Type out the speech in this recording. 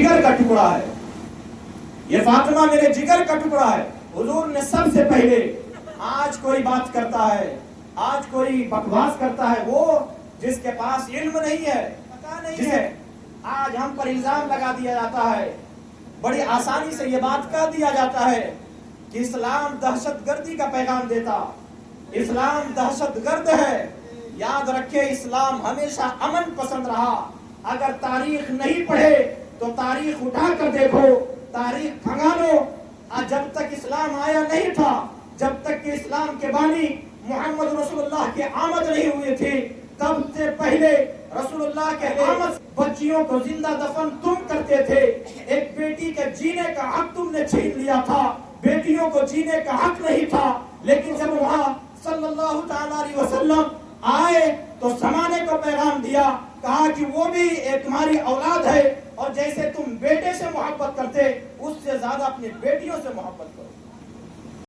जिगर का टुकड़ा है, ये फातिमा मेरे जिगर का टुकड़ा है। हुजूर ने सबसे पहले, आज कोई बात करता है, आज कोई बकवास करता है, वो जिसके पास इल्म नहीं है, पता नहीं है, आज हम पर इल्जाम लगा दिया जाता है, बड़ी आसानी से ये बात कह दिया जाता है कि इस्लाम दहशतगर्दी का पैगाम देता, इस्लाम दहशतगर्द है। याद रखे, इस्लाम हमेशा अमन पसंद रहा। अगर तारीख नहीं पढ़े तो तारीख उठा कर देखो, तारीख खंगालो। जब तक इस्लाम आया नहीं था, जब तक कि इस्लाम के बानी मोहम्मद रसूलुल्लाह की आमद नहीं हुई थी, तब से पहले रसूलुल्लाह के आमद बच्चियों को जिंदा दफन तुम करते थे। एक बेटी के जीने का हक तुमने छीन लिया था, बेटियों को जीने का हक नहीं था। लेकिन जब वहां सल्लल्लाहु तआला अलैहि वसल्लम आए तो जमाने को पैगाम दिया, कहा कि वो भी तुम्हारी औलाद है, और जैसे तुम बेटे से मोहब्बत करते, उससे ज्यादा अपनी बेटियों से मोहब्बत करो।